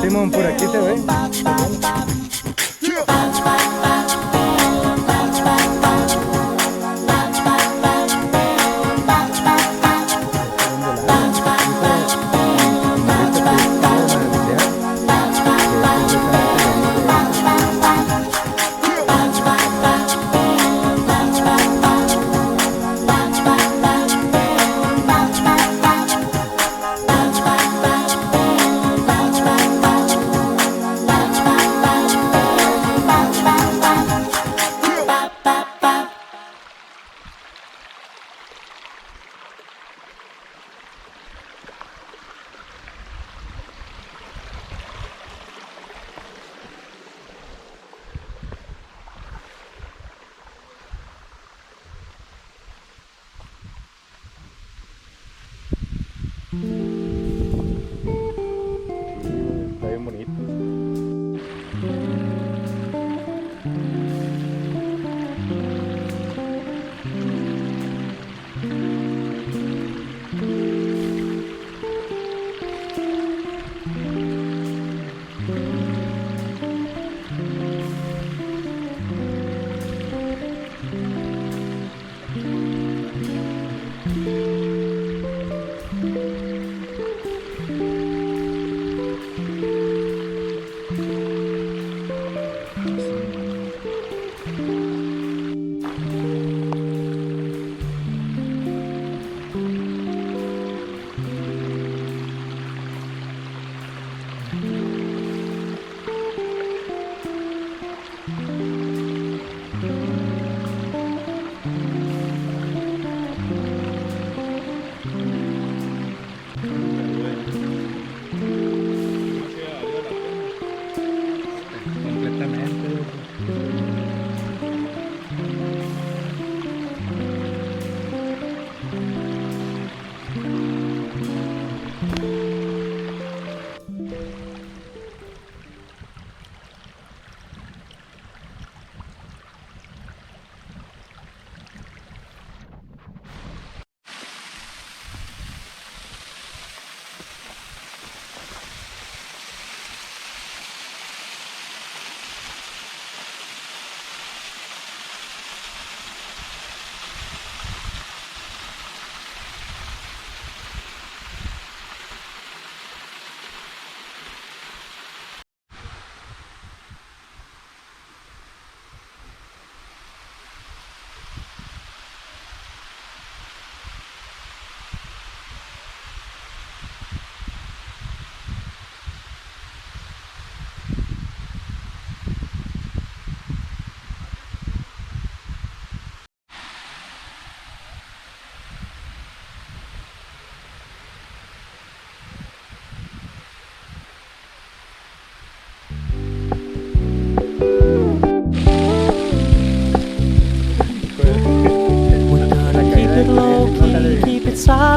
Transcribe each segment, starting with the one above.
Simón, por aquí se ve. Está bien bonito.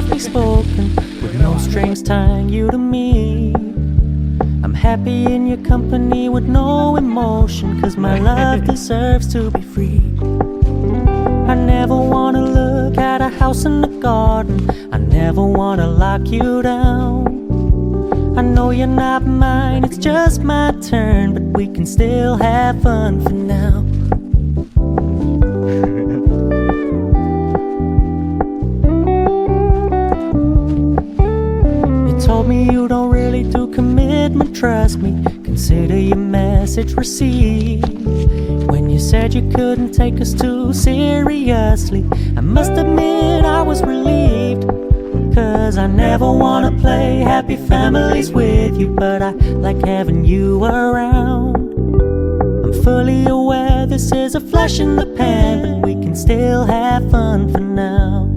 softly spoken, with no strings tying you to me. I'm happy in your company with no emotion, 'cause my love deserves to be free. I never wanna look at a house in the garden, I never wanna lock you down. I know you're not mine, it's just my turn, but we can still have fun for now. You told me you don't really do commitment, trust me, consider your message received. When you said you couldn't take us too seriously, I must admit I was relieved. 'Cause I never wanna play happy families with you, but I like having you around. I'm fully aware this is a flash in the pan, but we can still have fun for now.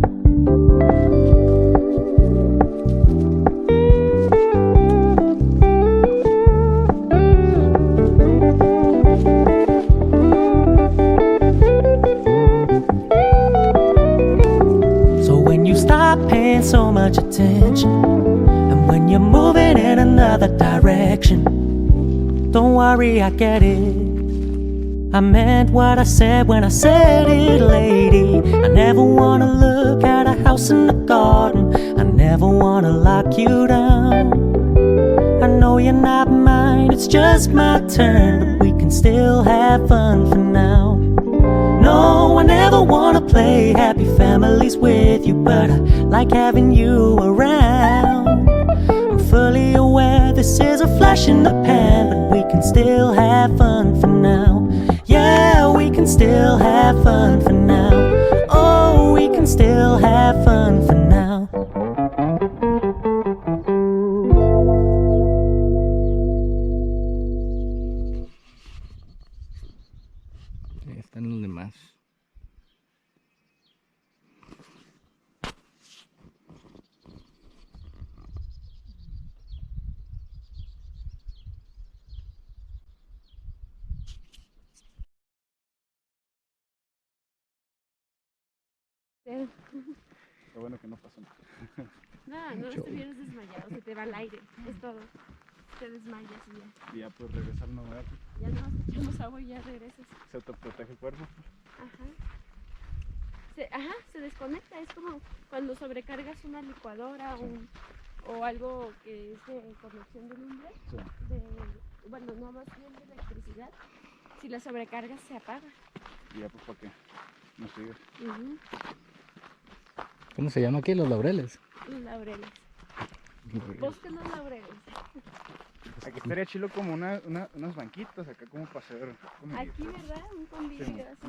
Paying so much attention, and when you're moving in another direction, don't worry, I get it. I meant what I said when I said it, lady. I never wanna look at a house in the garden, I never wanna lock you down. I know you're not mine, it's just my turn, but we can still have fun for now. No, I never wanna play happy families with you, but I like having you around. I'm fully aware this is a flash in the pan, but we can still have fun for now. Yeah, we can still have fun for now. Oh, we can still have fun for now. Ahí están los demás. Sí. Qué bueno que no pasó nada. No estuvieras desmayado, se te va el aire, es todo. Te desmayas y ya. Y ya pues regresar no me da. Ya no echamos agua y ya regresas. Se autoprotege el cuerpo. Se desconecta, es como cuando sobrecargas una licuadora o algo que es de conexión de lumbre, Sí. Bueno, no, más bien de electricidad. Si la sobrecargas se apaga. Y ya pues para que no sigas. ¿Cómo se llama aquí? Los Laureles. Los Laureles. Bosque los Laureles. Aquí estaría chilo como unos banquitos acá como para hacer comida. Aquí, ¿verdad? Un convivio así.